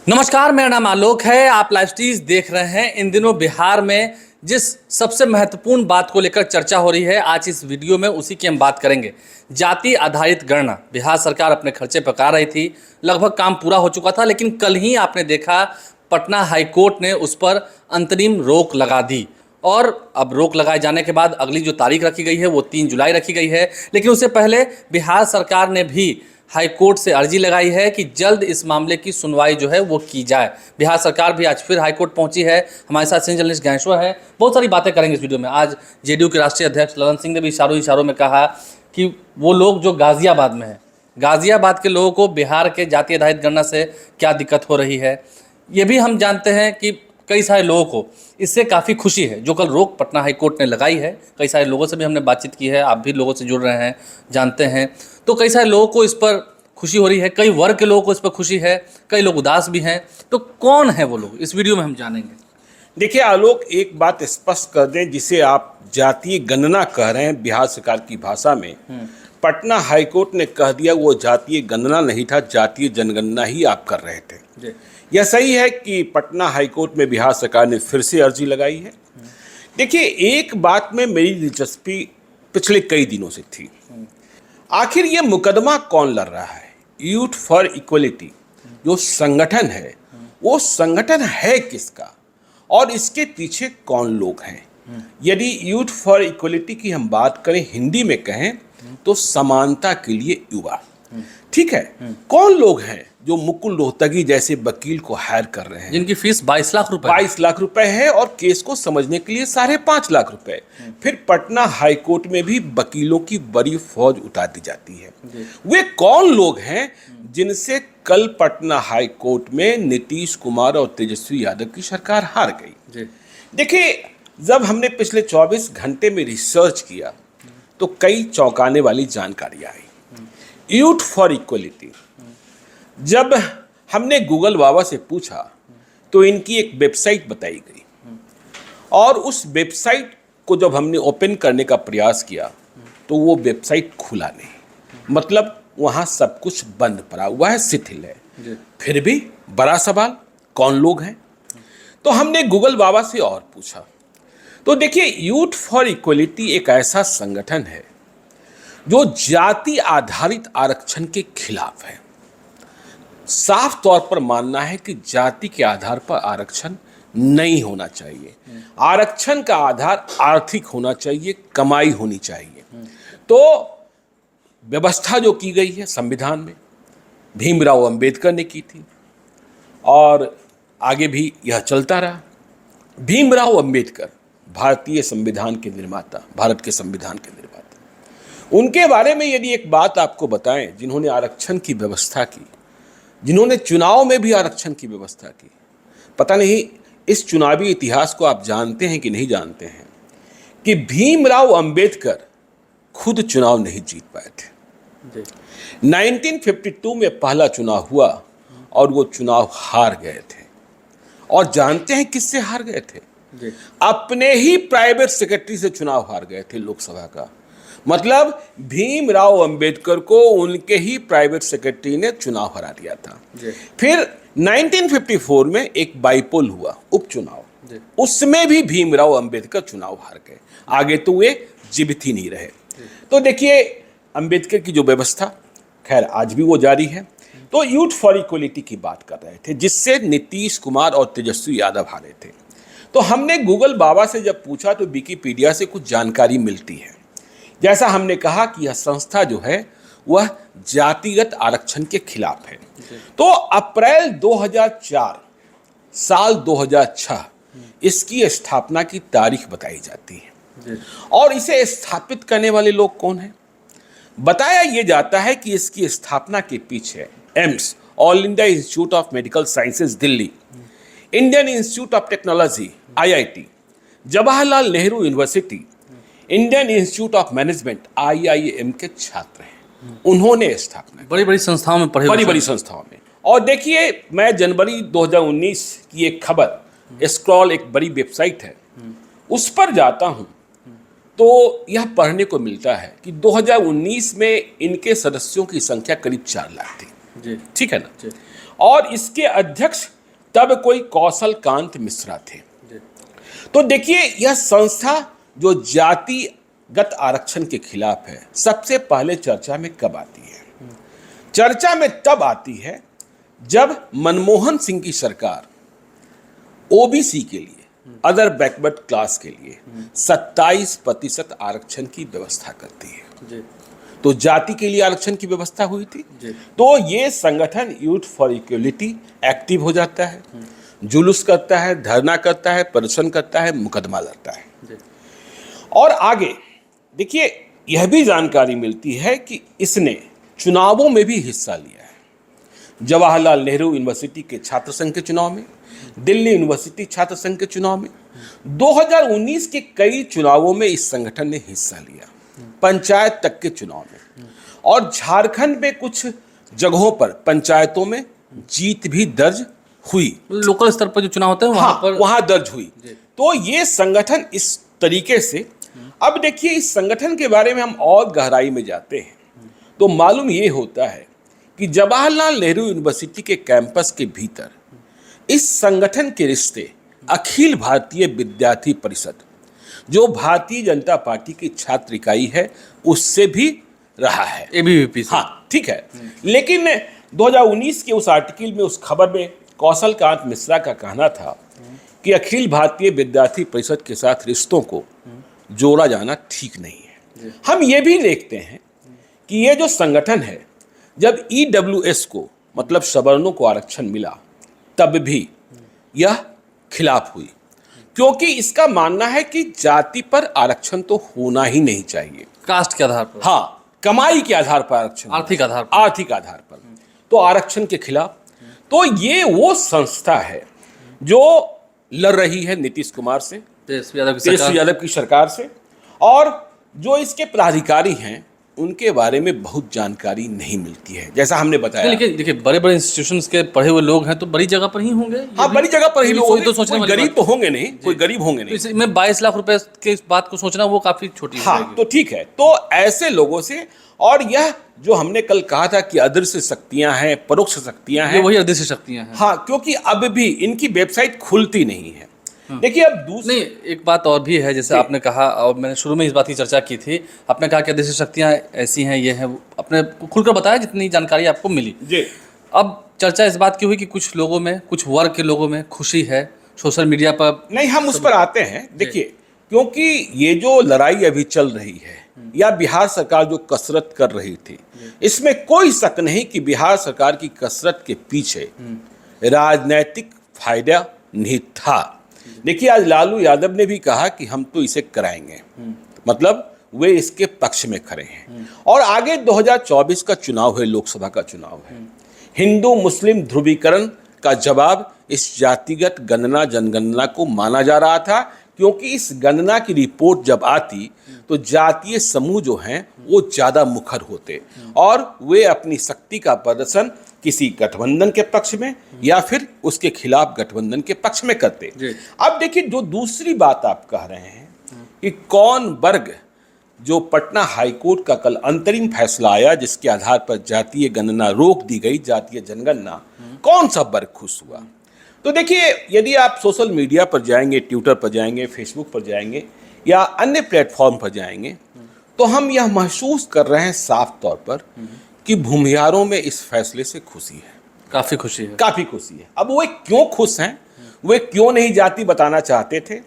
नमस्कार, मेरा नाम आलोक है। आप लाइव स्ट्रीज देख रहे हैं। इन दिनों बिहार में जिस सबसे महत्वपूर्ण बात को लेकर चर्चा हो रही है, आज इस वीडियो में उसी की हम बात करेंगे। जाति आधारित गणना बिहार सरकार अपने खर्चे पर करा रही थी, लगभग काम पूरा हो चुका था, लेकिन कल ही आपने देखा पटना हाईकोर्ट ने उस पर अंतरिम रोक लगा दी। और अब रोक लगाए जाने के बाद अगली जो तारीख रखी गई है वो 3 जुलाई रखी गई है। लेकिन उससे पहले बिहार सरकार ने भी हाई कोर्ट से अर्जी लगाई है कि जल्द इस मामले की सुनवाई जो है वो की जाए। बिहार सरकार भी आज फिर हाई कोर्ट पहुंची है। हमारे साथ सीनियर जर्नलिस्ट ज्ञानेश्वर है। बहुत सारी बातें करेंगे इस वीडियो में। आज जेडीयू के राष्ट्रीय अध्यक्ष ललन सिंह ने भी इशारों में कहा कि वो लोग जो गाजियाबाद में हैं, गाजियाबाद के लोगों को बिहार के जाति आधारित गणना से क्या दिक्कत हो रही है, ये भी हम जानते हैं कि कई सारे लोगों को इससे काफ़ी खुशी है जो कल रोक पटना हाई कोर्ट ने लगाई है। कई सारे लोगों से भी हमने बातचीत की है, आप भी लोगों से जुड़ रहे हैं, जानते हैं। तो कई सारे लोगों को इस पर खुशी हो रही है, कई वर्ग के लोगों को इस पर खुशी है, कई लोग उदास भी हैं। तो कौन है वो लोग, इस वीडियो में हम जानेंगे। देखिए आलोक, एक बात स्पष्ट कर दें, जिसे आप जातीय गणना कह रहे हैं बिहार सरकार की भाषा में, पटना हाईकोर्ट ने कह दिया वो जातीय गणना नहीं था, जातीय जनगणना ही आप कर रहे थे। यह सही है कि पटना हाईकोर्ट में बिहार सरकार ने फिर से अर्जी लगाई है। देखिए, एक बात में मेरी दिलचस्पी पिछले कई दिनों से थी, आखिर ये मुकदमा कौन लड़ रहा है। यूथ फॉर इक्वलिटी जो संगठन है, वो संगठन है किसका और इसके पीछे कौन लोग हैं। यदि यूथ फॉर इक्वलिटी की हम बात करें, हिंदी में कहें तो समानता के लिए युवा, ठीक है। कौन लोग हैं जो मुकुल रोहतगी जैसे वकील को हायर कर रहे हैं, जिनकी फीस 22 लाख रुपए 22 लाख रुपए है और केस को समझने के लिए 5.5 लाख रुपए। फिर पटना हाईकोर्ट में भी वकीलों की बड़ी फौज उतार दी जाती है। वे कौन लोग हैं जिनसे कल पटना हाईकोर्ट में नीतीश कुमार और तेजस्वी यादव की सरकार हार गई। देखिए, जब हमने पिछले 24 घंटे में रिसर्च किया तो कई चौंकाने वाली जानकारी आई। यूथ फॉर इक्वलिटी, जब हमने गूगल बाबा से पूछा तो इनकी एक वेबसाइट बताई गई, और उस वेबसाइट को जब हमने ओपन करने का प्रयास किया तो वो वेबसाइट खुला नहीं, मतलब वहाँ सब कुछ बंद पड़ा हुआ है, शिथिल है। फिर भी बड़ा सवाल, कौन लोग हैं। तो हमने गूगल बाबा से और पूछा तो देखिए, यूथ फॉर इक्वलिटी एक ऐसा संगठन है जो जाति आधारित आरक्षण के खिलाफ है। साफ तौर पर मानना है कि जाति के आधार पर आरक्षण नहीं होना चाहिए। आरक्षण का आधार आर्थिक होना चाहिए, कमाई होनी चाहिए। तो व्यवस्था जो की गई है संविधान में, भीमराव अंबेडकर ने की थी और आगे भी यह चलता रहा। भीमराव अंबेडकर भारतीय संविधान के निर्माता, भारत के संविधान के निर्माता। उनके बारे में यदि एक बात आपको बताएं, जिन्होंने आरक्षण की व्यवस्था की, जिन्होंने चुनाव में भी आरक्षण की व्यवस्था की। पता नहीं इस चुनावी इतिहास को आप जानते हैं कि नहीं जानते हैं कि भीमराव अंबेडकर खुद चुनाव नहीं जीत पाए थे। 1952 में पहला चुनाव हुआ और वो चुनाव हार गए थे। और जानते हैं किससे हार गए थे? अपने ही प्राइवेट सेक्रेटरी से चुनाव हार गए थे लोकसभा का। मतलब भीमराव अंबेडकर को उनके ही प्राइवेट सेक्रेटरी ने चुनाव हरा दिया था। फिर 1954 में एक बाईपोल हुआ उपचुनाव, उसमें भी भीमराव अंबेडकर चुनाव हार गए, आगे तो वे जीवित ही नहीं रहे। तो देखिए, अंबेडकर की जो व्यवस्था, खैर आज भी वो जारी है। तो यूथ फॉर इक्वलिटी की बात कर रहे थे, जिससे नीतीश कुमार और तेजस्वी यादव हारे थे। तो हमने गूगल बाबा से जब पूछा तो विकिपीडिया से कुछ जानकारी मिलती है। जैसा हमने कहा कि यह संस्था जो है वह जातिगत आरक्षण के खिलाफ है। तो अप्रैल 2004 साल 2006 इसकी स्थापना की तारीख बताई जाती है। और इसे स्थापित करने वाले लोग कौन हैं? बताया यह जाता है कि इसकी स्थापना के पीछे AIIMS, all India institute of medical sciences Delhi, Indian institute of technology IIT, Jawaharlal Nehru university, Indian institute of management IIM के छात्र हैं। उन्होंने स्थापना, बड़ी बड़ी संस्थाओं में पढ़े, बड़ी संस्थाओं में। और देखिए, मैं जनवरी 2019 की एक खबर, स्क्रॉल एक बड़ी वेबसाइट है, उस पर जाता हूं तो यह पढ़ने को मिलता है कि 2019 में इनके सदस्यों की संख्या करीब 4 लाख थी। ठीक है ना। और इसके अध्यक्ष तब कोई कौशल कांत मिश्रा थे। तो देखिए, यह संस्था जो जातिगत आरक्षण के खिलाफ है, सबसे पहले चर्चा में कब आती है? चर्चा में तब आती है जब मनमोहन सिंह की सरकार ओबीसी के लिए, अदर बैकवर्ड क्लास के लिए 27% आरक्षण की व्यवस्था करती है। तो जाति के लिए आरक्षण की व्यवस्था हुई थी। तो ये संगठन यूथ फॉर इक्वलिटी एक्टिव हो जाता है, जुलूस करता है, धरना करता है, प्रदर्शन करता है, मुकदमा लड़ता है। और आगे देखिए, यह भी जानकारी मिलती है कि इसने चुनावों में भी हिस्सा लिया है। जवाहरलाल नेहरू यूनिवर्सिटी के छात्र संघ के चुनाव में, दिल्ली यूनिवर्सिटी छात्र संघ के चुनाव में, 2019 के कई चुनावों में इस संगठन ने हिस्सा लिया, पंचायत तक के चुनाव में। और झारखंड में कुछ जगहों पर पंचायतों में जीत भी दर्ज हुई। लोकल स्तर पर जो चुनाव होते हैं वहां दर्ज हुई। तो ये संगठन इस तरीके से, अब देखिए, इस संगठन के बारे में हम और गहराई में जाते हैं तो मालूम ये होता है कि जवाहरलाल नेहरू यूनिवर्सिटी के कैंपस के भीतर इस संगठन के रिश्ते अखिल भारतीय विद्यार्थी परिषद, जो भारतीय जनता पार्टी की छात्र इकाई है, उससे भी रहा है, एबीवीपी से। हाँ, ठीक है। लेकिन 2019 के उस आर्टिकल में, उस खबर में कौशल कांत मिश्रा का कहना था कि अखिल भारतीय विद्यार्थी परिषद के साथ रिश्तों को जोड़ा जाना ठीक नहीं है। हम ये भी देखते हैं कि ये जो संगठन है, जब ईडब्ल्यूएस को, मतलब सवर्णों को आरक्षण मिला, तब भी यह खिलाफ हुई, क्योंकि इसका मानना है कि जाति पर आरक्षण तो होना ही नहीं चाहिए। कास्ट के आधार पर, हाँ, कमाई के आधार पर आरक्षण, आर्थिक आधार पर, आर्थिक आधार पर, तो आरक्षण के खिलाफ। तो ये वो संस्था है जो लड़ रही है नीतीश कुमार से, तेजस्वी यादव की सरकार से, और जो इसके पदाधिकारी हैं उनके बारे में बहुत जानकारी नहीं मिलती है, जैसा हमने बताया। लेकिन देखिए, बड़े बड़े इंस्टीट्यूशंस के पढ़े हुए लोग हैं तो बड़ी जगह पर ही होंगे। हाँ, बड़ी जगह पर ही लोग होंगे, तो सोचने कोई गरीब तो होंगे नहीं, कोई गरीब होंगे नहीं। इसमें 22 लाख रुपए के इस बात को सोचना वो काफी छोटी है। हाँ, तो ठीक है। तो ऐसे लोगों से, और यह जो हमने कल कहा था कि अदृश्य शक्तियां हैं, परोक्ष शक्तियां हैं, वही अदृश्य शक्तियां हैं। हाँ, क्योंकि अब भी इनकी वेबसाइट खुलती नहीं है। देखिए, अब दूसरी एक बात और भी है, जैसे आपने कहा, और मैंने शुरू में इस बात की चर्चा की थी, आपने कहा कि अदृश्य शक्तियां ऐसी हैं, ये हैं, आपने खुलकर बताया जितनी जानकारी आपको मिली जी। अब चर्चा इस बात की हुई कि कुछ लोगों में, कुछ वर्ग के लोगों में खुशी है, सोशल मीडिया पर नहीं, हम उस पर आते हैं। देखिए, क्योंकि ये जो लड़ाई अभी चल रही है, या बिहार सरकार जो कसरत कर रही थी, इसमें कोई शक नहीं कि बिहार सरकार की कसरत के पीछे राजनीतिक फायदा निहित था। देखिए, आज लालू यादव ने भी कहा कि हम तो इसे कराएंगे, मतलब वे इसके पक्ष में खड़े हैं। और आगे 2024 का चुनाव है, लोकसभा का चुनाव है। हिंदू मुस्लिम ध्रुवीकरण का जवाब इस जातिगत गणना, जनगणना को माना जा रहा था, क्योंकि इस गणना की रिपोर्ट जब आती तो जातीय समूह जो हैं वो ज़्यादा मुखर होते और वे अपनी शक्ति का प्रदर्शन किसी गठबंधन के पक्ष में या फिर उसके खिलाफ गठबंधन के पक्ष में करते। अब देखिए, जो दूसरी बात आप कह रहे हैं कि कौन वर्ग, जो पटना हाईकोर्ट का कल अंतरिम फैसला आया जिसके आधार पर जातीय गणना रोक दी गई, जातीय जनगणना, कौन सा वर्ग खुश हुआ? तो देखिए, यदि आप सोशल मीडिया पर जाएंगे, ट्विटर पर जाएंगे, फेसबुक पर जाएंगे या अन्य प्लेटफॉर्म पर जाएंगे, तो हम यह महसूस कर रहे हैं साफ तौर पर कि भूमिहारों में इस फैसले से खुशी है, काफी खुशी है, काफी खुशी है। अब वे क्यों खुश हैं, वे क्यों नहीं जाति बताना चाहते थे,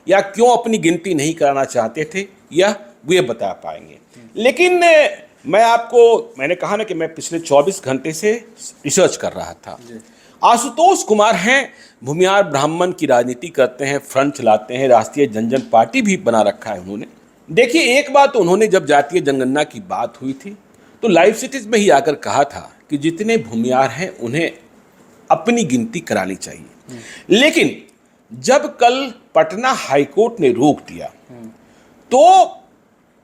या क्यों अपनी गिनती नहीं कराना चाहते थे, यह वे बता पाएंगे। लेकिन मैंने कहा ना कि मैं पिछले 24 घंटे से रिसर्च कर रहा था। आशुतोष कुमार हैं, भूमिहार ब्राह्मण की राजनीति करते हैं, फ्रंट चलाते हैं, राष्ट्रीय जनजन पार्टी भी बना रखा है उन्होंने। देखिए, एक बात उन्होंने, जब जातीय जनगणना की बात हुई थी तो लाइव सिटीज में ही आकर कहा था कि जितने भूमिहार हैं उन्हें अपनी गिनती करानी चाहिए। लेकिन जब कल पटना हाईकोर्ट ने रोक दिया तो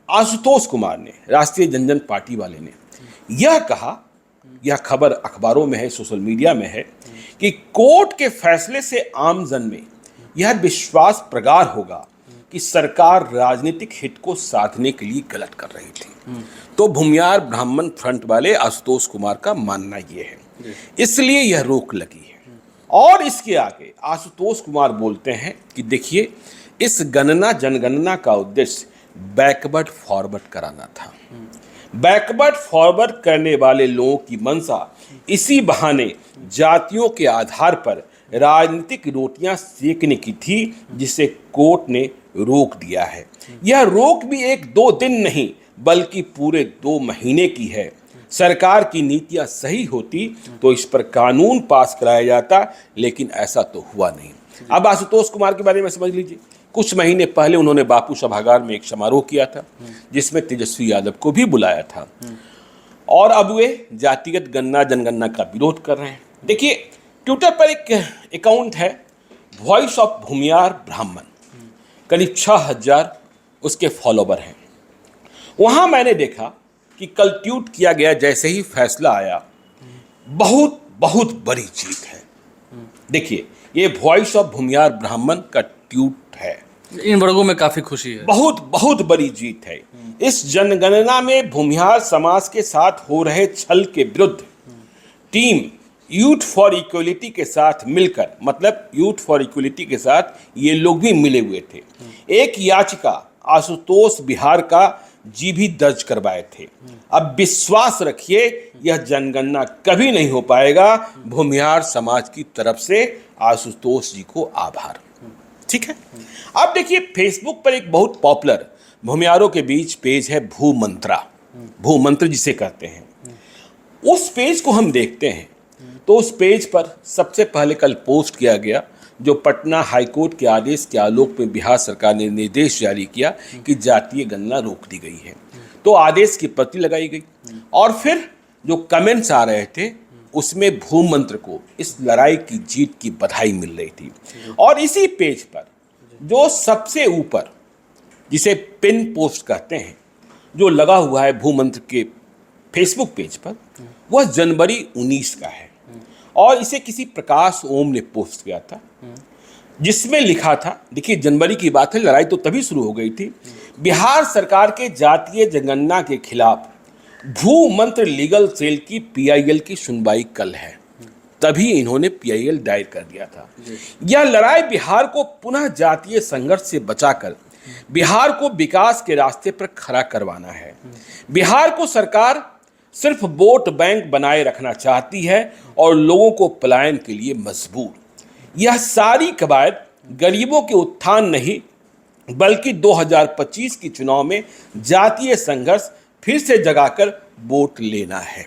आशुतोष कुमार ने, राष्ट्रीय जनजन पार्टी वाले ने, यह कहा, यह खबर अखबारों में है, सोशल मीडिया में है, कि कोर्ट के फैसले से आम जन में यह विश्वास प्रगाढ़ होगा कि सरकार राजनीतिक हित को साधने के लिए गलत कर रही थी। तो भूमिहार ब्राह्मण फ्रंट वाले आशुतोष कुमार का मानना यह है। इसलिए यह रोक लगी है। और इसके आगे आशुतोष कुमार बोलते हैं कि देखिए, इस जनगणना का उद्देश्य बैकवर्ड फॉरवर्ड कराना था। बैकवर्ड फॉरवर्ड करने वाले लोगों की मंशा इसी बहाने जातियों के आधार पर राजनीतिक रोटियां सेकने की थी, जिसे कोर्ट ने रोक दिया है। यह रोक भी 1-2 दिन नहीं बल्कि पूरे 2 महीने की है। सरकार की नीतियां सही होती तो इस पर कानून पास कराया जाता, लेकिन ऐसा तो हुआ नहीं। अब आशुतोष कुमार के बारे में समझ लीजिए। कुछ महीने पहले उन्होंने बापू सभागार में एक समारोह किया था, जिसमें तेजस्वी यादव को भी बुलाया था, और अब वे जातिगत जनगणना का विरोध कर रहे हैं। देखिए, ट्विटर पर एक अकाउंट है, वॉइस ऑफ भूमियार ब्राह्मण, करीब 6000 उसके फॉलोवर हैं। वहां मैंने देखा कि कल ट्वीट किया गया, जैसे ही फैसला आया, बहुत बहुत बड़ी जीत है। देखिए, ये वॉइस ऑफ भूमियार ब्राह्मण का ट्वीट है। इन वर्गों में काफी खुशी है। बहुत बहुत बड़ी जीत है। इस जनगणना में भूमिहार समाज के साथ हो रहे छल के विरुद्ध टीम यूथ फॉर इक्वलिटी के साथ मिलकर, मतलब यूथ फॉर इक्वलिटी के साथ ये लोग भी मिले हुए थे, एक याचिका आशुतोष बिहार का जी भी दर्ज करवाए थे। अब विश्वास रखिए, यह जनगणना कभी नहीं हो पाएगा। भूमिहार समाज की तरफ से आशुतोष जी को आभार। ठीक है। अब देखिए, फेसबुक पर एक बहुत पॉपुलर भूमिहारों के बीच पेज है भूमंत्रा, भूमंत्र जिसे कहते हैं। उस पेज को हम देखते हैं तो उस पेज पर सबसे पहले कल पोस्ट किया गया, जो पटना हाईकोर्ट के आदेश के आलोक में बिहार सरकार ने निर्देश जारी किया कि जातीय गणना रोक दी गई है। तो आदेश की प्रति लगाई गई, और फिर जो कमेंट्स आ रहे थे उसमें भूमंत्र को इस लड़ाई की जीत की बधाई मिल रही थी। और इसी पेज पर जो सबसे ऊपर, जिसे पिन पोस्ट कहते हैं, जो लगा हुआ है भूमंत्र के फेसबुक पेज पर, वह जनवरी 19 का है, और इसे किसी प्रकाश ओम ने पोस्ट किया था, जिसमें लिखा था, देखिए जनवरी की बात है, लड़ाई तो तभी शुरू हो गई थी। बिहार सरकार के जातीय जनगणना के खिलाफ भूमंत्र लीगल सेल की PIL की सुनवाई कल है। तभी इन्होंने PIL दायर कर दिया था। यह लड़ाई बिहार को पुनः जातीय संघर्ष से बचाकर बिहार को विकास के रास्ते पर खड़ा करवाना है। बिहार को सरकार सिर्फ वोट बैंक बनाए रखना चाहती है और लोगों को पलायन के लिए मजबूर। यह सारी कवायद गरीबों के उत्थान नहीं बल्कि 2025 की चुनाव में जातीय संघर्ष फिर से जगाकर वोट लेना है।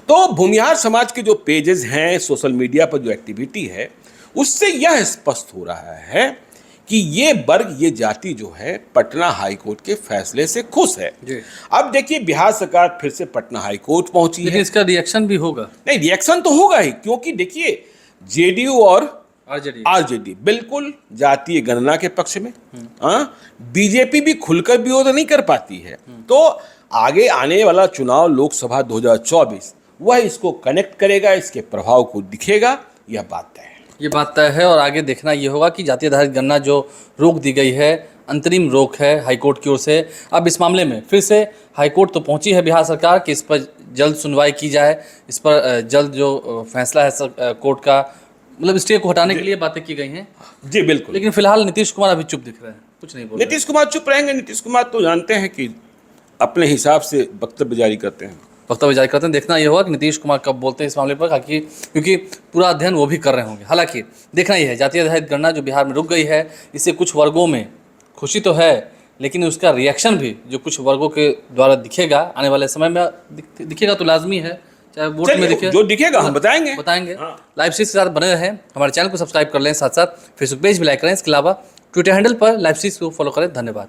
तो भूमिहार समाज के जो पेजेस हैं, सोशल मीडिया पर जो एक्टिविटी है, उससे यह स्पष्ट हो रहा है कि ये वर्ग, ये जाति जो है, पटना हाईकोर्ट के फैसले से खुश है। अब देखिए, बिहार सरकार फिर से पटना हाईकोर्ट पहुंची है। लेकिन इसका रिएक्शन भी होगा। नहीं, रिएक्शन तो होगा ही, क्योंकि देखिए JDU और RJD बिल्कुल जातीय गणना के पक्ष में। बीजेपी भी खुलकर विरोध नहीं कर पाती है। तो आगे आने वाला चुनाव लोकसभा 2024, वह इसको कनेक्ट करेगा, इसके प्रभाव को दिखेगा, यह बात तय है। ये बात तय है, और आगे देखना ये होगा कि जातीय आधारित गणना जो रोक दी गई है, अंतरिम रोक है हाईकोर्ट की ओर से। अब इस मामले में फिर से हाईकोर्ट तो पहुंची है बिहार सरकार कि इस पर जल्द सुनवाई की जाए, इस पर जल्द जो फैसला है कोर्ट का, मतलब स्टे को हटाने के लिए बातें की गई हैं। जी बिल्कुल। लेकिन फिलहाल नीतीश कुमार अभी चुप दिख रहे हैं, कुछ नहीं बोल रहे। नीतीश कुमार चुप रहेंगे। नीतीश कुमार तो जानते हैं कि अपने हिसाब से वक्तव्य जारी करते हैं, देखना ये होगा कि नीतीश कुमार कब बोलते हैं इस मामले पर, क्योंकि पूरा अध्ययन वो भी कर रहे होंगे। हालांकि देखना ये है, जातीय आधारित गणना जो बिहार में रुक गई है, इससे कुछ वर्गों में खुशी तो है, लेकिन उसका रिएक्शन भी जो कुछ वर्गों के द्वारा दिखेगा आने वाले समय में, दिखेगा तो लाजमी है, चाहे वोट में दिखे, जो दिखेगा हम बताएंगे। लाइव सीरीज के साथ बने रहें, हमारे चैनल को सब्सक्राइब कर लें, साथ साथ फेसबुक पेज भी लाइक करें। इसके अलावा ट्विटर हैंडल पर लाइव सीरीज को फॉलो करें। धन्यवाद।